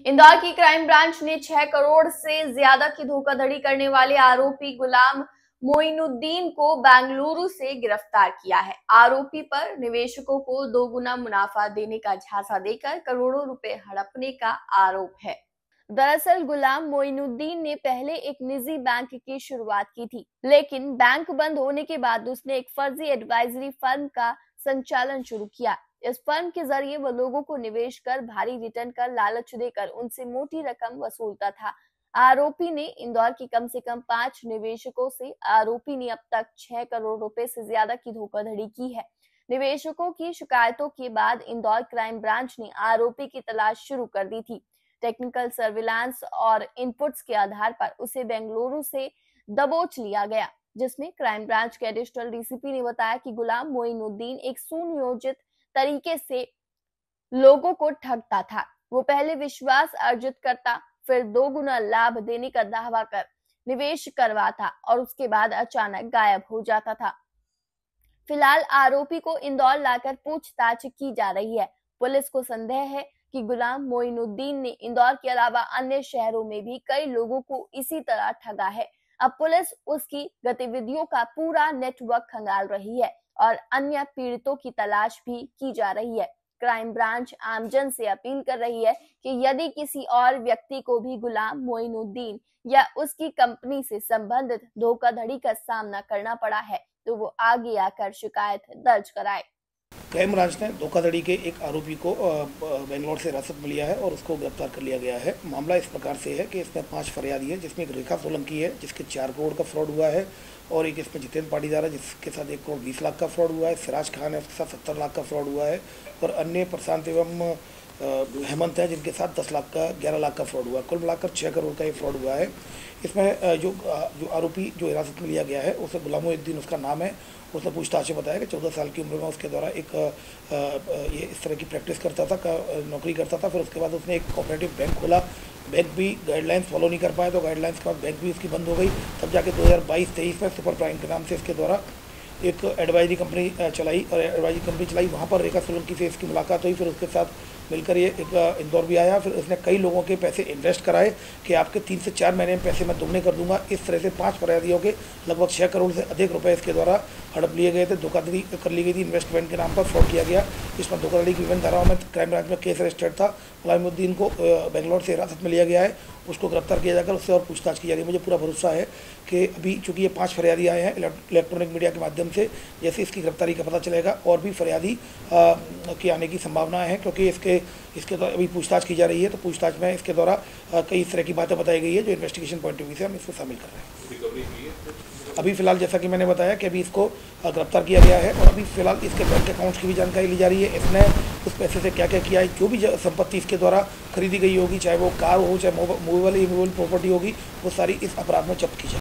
इंदौर की crime branch ने 6 करोड़ से ज्यादा की धोखाधड़ी करने वाले आरोपी गुलाम मोइनुद्दीन को बेंगलुरु से गिरफ्तार किया है। आरोपी पर निवेशकों को दोगुना मुनाफा देने का झांसा देकर करोड़ों रुपए हड़पने का आरोप है। दरअसल गुलाम मोइनुद्दीन ने पहले एक निजी बैंक की शुरुआत की थी, लेकिन बैंक बंद होने के बाद उसने एक फर्जी एडवाइजरी फर्म का संचालन शुरू किया। इस फर्म के जरिए वो लोगों को निवेश कर भारी रिटर्न का लालच देकर उनसे मोटी रकम वसूलता था। आरोपी ने इंदौर की कम से कम 5 निवेशकों से आरोपी ने अब तक 6 करोड़ रुपए से ज्यादा की धोखाधड़ी की है। निवेशकों की शिकायतों के बाद इंदौर क्राइम ब्रांच ने आरोपी की तलाश शुरू कर दी थी। टेक्निकल सर्विलांस और इनपुट्स के आधार पर उसे बेंगलुरु से दबोच लिया गया, जिसमें क्राइम ब्रांच के एडिशनल डीसीपी ने बताया कि गुलाम मोइनुद्दीन एक सुनियोजित तरीके से लोगों को ठगता था। वो पहले विश्वास अर्जित करता, फिर 2 गुना लाभ देने का दावा कर निवेश करवाता और उसके बाद अचानक गायब हो जाता था। फिलहाल आरोपी को इंदौर लाकर पूछताछ की जा रही है। पुलिस को संदेह है कि गुलाम मोइनुद्दीन ने इंदौर के अलावा अन्य शहरों में भी कई लोगों को इसी तरह ठगा है। अब पुलिस उसकी गतिविधियों का पूरा नेटवर्क खंगाल रही है और अन्य पीड़ितों की तलाश भी की जा रही है। क्राइम ब्रांच आमजन से अपील कर रही है कि यदि किसी और व्यक्ति को भी गुलाम मोइनुद्दीन या उसकी कंपनी से संबंधित धोखाधड़ी का सामना करना पड़ा है तो वो आगे आकर शिकायत दर्ज कराए। क्राइम ब्रांच ने धोखाधड़ी के एक आरोपी को बेंगलोर से हिरासत में लिया है और उसको गिरफ्तार कर लिया गया है। मामला इस प्रकार से है कि इसमें 5 फरियादी है, जिसमें एक रेखा सोलंकी है जिसके 4 करोड़ का फ्रॉड हुआ है, और एक इसमें जितेंद्र पाटीदार है जिसके साथ 1 करोड़ 20 लाख का फ्रॉड हुआ है, सिराज खान है उसके साथ 70 लाख का फ्रॉड हुआ है, और अन्य प्रशांत एवं हेमंत है जिनके साथ 10 लाख का 11 लाख का फ्रॉड हुआ है। कुल मिलाकर 6 करोड़ का ये फ्रॉड हुआ है। इसमें जो आरोपी जो हिरासत में लिया गया है उसे गुलाम मोइनुद्दीन उसका नाम है। उसने पूछताछ से बताया कि 14 साल की उम्र में उसके द्वारा ये इस तरह की प्रैक्टिस करता था, नौकरी करता था। फिर उसके बाद उसने एक कोऑपरेटिव बैंक खोला, बैंक भी गाइडलाइंस फॉलो नहीं कर पाया तो गाइडलाइंस के बाद बैंक भी उसकी बंद हो गई। तब जाके 2022-23 में सुपर प्राइम के नाम से इसके द्वारा एक एडवाइजरी कंपनी चलाई और एडवाइजरी कंपनी चलाई, वहाँ पर रेखा सोलंकी से इसकी मुलाकात हुई। फिर उसके साथ मिलकर ये एक इंदौर भी आया। फिर उसने कई लोगों के पैसे इन्वेस्ट कराए कि आपके 3 से 4 महीने में पैसे मैं दुगने कर दूंगा। इस तरह से 5 फरियादियों के लगभग 6 करोड़ से अधिक रुपए इसके द्वारा हड़प लिए गए थे। धोखाधड़ी कर ली गई थी, इन्वेस्टमेंट के नाम पर फ्रॉड किया गया। इसमें धोखाधड़ी की विभिन्न धाराओं में क्राइम ब्रांच में केस रजिस्टर्ड था। गुलामुद्दीन को बेंगलोर से हिरासत में लिया गया है, उसको गिरफ्तार किया जाकर उससे और पूछताछ की जा रही है। मुझे पूरा भरोसा है कि अभी चूंकि ये 5 फरियादी आए हैं इलेक्ट्रॉनिक मीडिया के माध्यम से, जैसे इसकी गिरफ्तारी का पता चलेगा और भी फरियादी के आने की संभावना है, क्योंकि इसके द्वारा अभी पूछताछ की जा रही है। तो पूछताछ में इसके द्वारा कई इस तरह की बातें बताई गई है जो इन्वेस्टिगेशन पॉइंट ऑफ व्यू से हम इसको शामिल कर रहे हैं। अभी फिलहाल जैसा कि मैंने बताया कि अभी इसको गिरफ्तार किया गया है और अभी फिलहाल इसके बैंक अकाउंट्स की भी जानकारी ली जा रही है। इसने उस पैसे से क्या क्या किया है, जो भी संपत्ति इसके द्वारा खरीदी गई होगी, चाहे वो कार हो चाहे मूवेबल इमूवेबल प्रॉपर्टी होगी, वो सारी इस अपराध में जब्त की जाए।